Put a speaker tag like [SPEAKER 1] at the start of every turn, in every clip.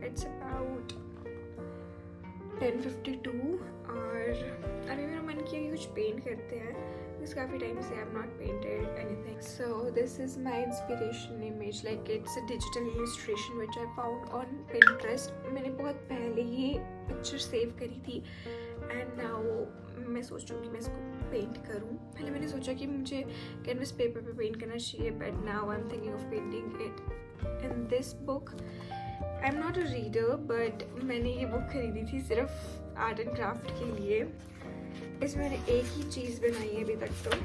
[SPEAKER 1] It's about 10:52 और अभी मेरा मन किया कि कुछ पेंट करते हैं because काफ़ी टाइम से I have not painted anything. So this is my inspiration image, like it's a digital illustration which I found on Pinterest. मैंने बहुत पहले ये पिक्चर सेव करी थी एंड नाउ मैं सोच रही हूँ कि मैं इसको पेंट करूँ. पहले मैंने सोचा कि मुझे कैनवस पेपर पे पेंट करना चाहिए, but now I am thinking of painting it in this book. I am not a reader, but मैंने ये बुक खरीदी थी सिर्फ आर्ट एंड क्राफ्ट के लिए. इसमें मैंने एक ही चीज़ बनाई है अभी तक, तो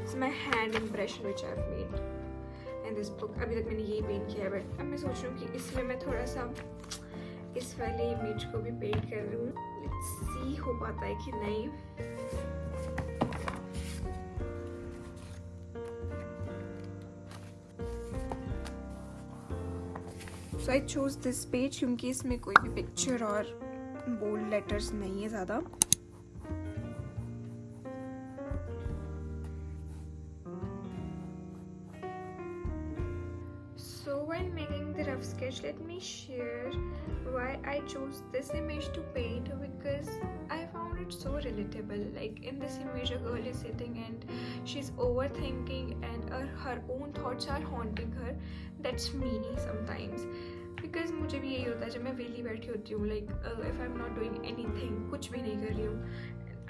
[SPEAKER 1] it's my hand impression which I have made in this book. अभी तक मैंने यही पेंट किया है, बट अब मैं सोच रही हूँ कि इसमें मैं थोड़ा सा इस वाले इमेज को भी पेंट कर लूँ. लेट्स सी हो पाता है कि नहीं. सो आई चूज दिस पेज क्योंकि इसमें कोई भी पिक्चर और बोल्ड लेटर्स नहीं है ज़्यादा. So when making the rough sketch, let me share why I chose this image to paint, because I found it so relatable. Like in this image, a girl is sitting and she's overthinking and her own thoughts are haunting her. That's me sometimes. Because मुझे भी यही होता है जब मैं वेली बैठी होती हूँ, like if I'm not doing anything, कुछ भी नहीं कर रही हूँ,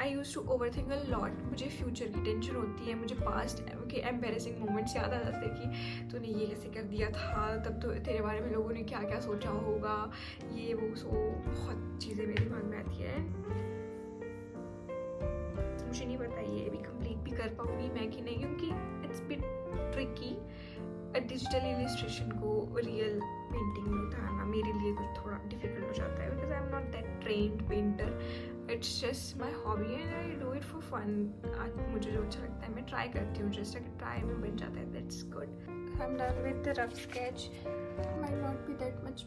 [SPEAKER 1] I used to overthink a lot. मुझे फ्यूचर की टेंशन होती है, मुझे पास्ट के एम्बेरसिंग मोमेंट्स याद आ जाते हैं कि तूने ये कैसे कर दिया था, तब तो तेरे बारे में लोगों ने क्या क्या सोचा होगा, ये वो. सो बहुत चीज़ें मेरे दिमाग में आती है. मुझे नहीं पता ये भी कंप्लीट भी कर पाऊँगी मैं कि नहीं, क्योंकि it's bit tricky digital illustration को रियल पेंटिंग में उतारना मेरे लिए कुछ थोड़ा डिफिकल्ट हो जाता है, because I am not that trained painter. It's just my hobby and I do it for fun. आज मुझे जो अच्छा लगता है मैं ट्राई करती हूँ, जस्ट अगर ट्राई में बन जाता है that's good. I am done with the rough sketch. Might not be that much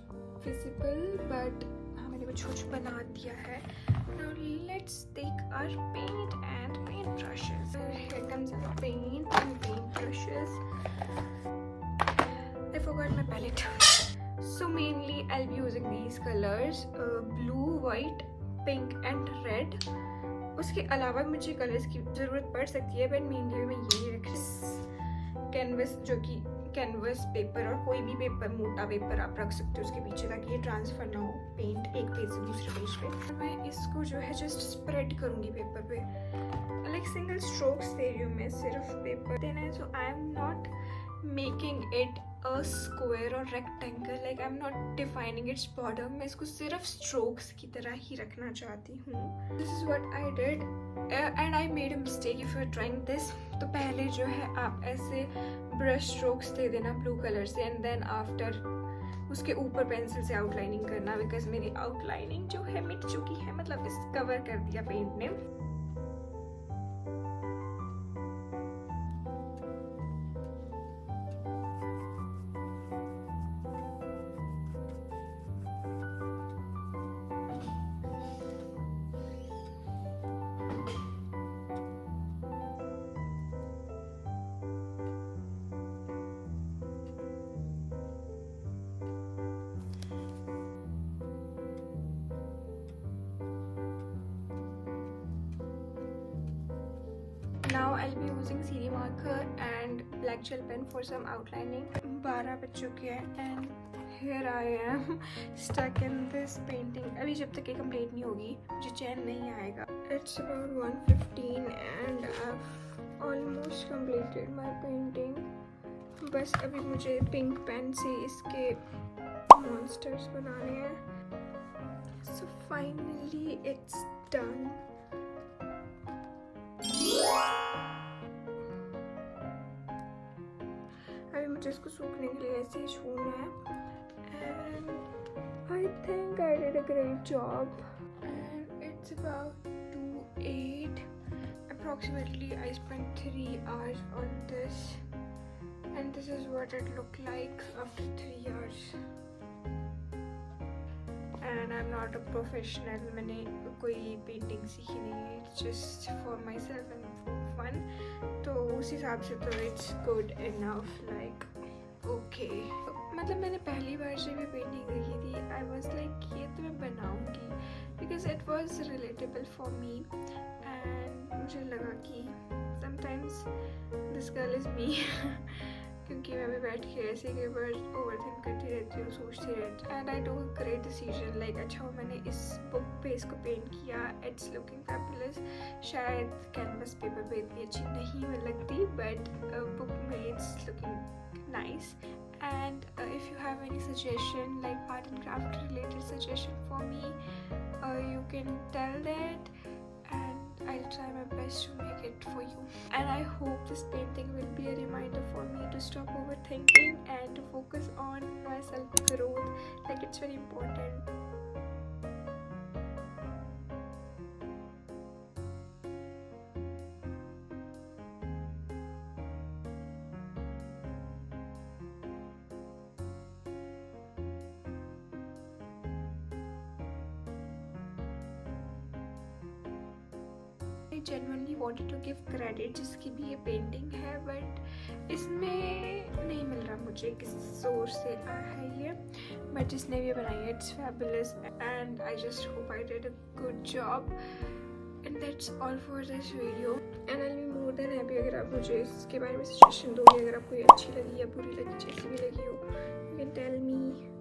[SPEAKER 1] visible, but हाँ मैंने कुछ बना दिया है. Now let's take our paint and paint brushes. Here comes our paint and paint brushes. I forgot my palette. So mainly I'll be using these colors, blue, white, pink and red. उसके अलावा मुझे colours की ज़रूरत पड़ सकती है, but mainly मैं ये रख रही कैनवस, जो कि कैनवस पेपर और कोई भी पेपर, मोटा पेपर आप रख सकते हो उसके पीछे, ताकि ये ट्रांसफ़र ना हो पेंट एक पेज से दूसरे पेज पे. मैं इसको जो है जस्ट स्प्रेड करूँगी पेपर पे, लाइक सिंगल स्ट्रोक्स दे रही हूँ मैं सिर्फ पेपर देना है. So I am not making it a square or rectangle, like I'm not defining its border. मैं इसको सिर्फ strokes की तरह ही रखना चाहती हूँ. This is what I did and I made a mistake. If you're trying this, तो पहले जो है आप ऐसे brush strokes दे देना blue color से, and then after उसके ऊपर पेंसिल से आउटलाइनिंग करना, बिकॉज मेरी आउटलाइनिंग जो है मिट चुकी है, मतलब इस कवर कर दिया पेंट ने. Now I'll be using CD marker and black gel pen for some outlining. 12 बज चुके हैं and here I am stuck in this painting. अभी जब तक ये complete नहीं होगी मुझे चैन नहीं आएगा. It's about 1:15 and I've almost completed my painting. बस अभी मुझे pink pen से इसके monsters बनाने हैं. So finally it's done. अभी मुझे इसको सूखने के लिए ऐसे ही छोड़ना है. And I think I did a great job. And it's about 2:08. Approximately I spent 3 hours on this. And this is what it looked like after 3 hours. And I'm not a professional. मैंने कोई painting सीखी नहीं है. It's just for myself and for fun. तो उस हिसाब से तो it's good enough. Like okay. मतलब मैंने पहली बार जब ये पेंटिंग देखी थी आई वॉज लाइक ये तो मैं बनाऊँगी, because it was relatable for me and मुझे लगा कि sometimes this girl is me क्योंकि मैं भी बैठ के ऐसे कई बार ओवरथिंक करती रहती हूँ, सोचती रहती हूँ एंड आई टूक अ ग्रेट डिसीजन लाइक अच्छा मैंने इस बुक पे इसको पेंट किया, इट्स लुकिंग फैबुलस। शायद कैनवस पेपर पे इतनी अच्छी नहीं लगती बट बुक में it's looking nice. And if you have any suggestion like art and craft related suggestion for me, you can tell that and I'll try my best to make it for you. And I hope this painting will be a reminder for me to stop overthinking and to focus on my self growth, like it's very important. I genuinely wanted to give credit जिसकी भी ये painting है but इसमें नहीं मिल रहा मुझे किस source से आया है ये, बट जिसने भी बनाई है it's fabulous and I just hope I did a good job and that's all for this video and I will be more than happy अगर आप मुझे इसके बारे में सजेशन दोगे, अगर आपको ये अच्छी लगी या बुरी लगी जैसी भी लगी हो यू कैन टेल मी।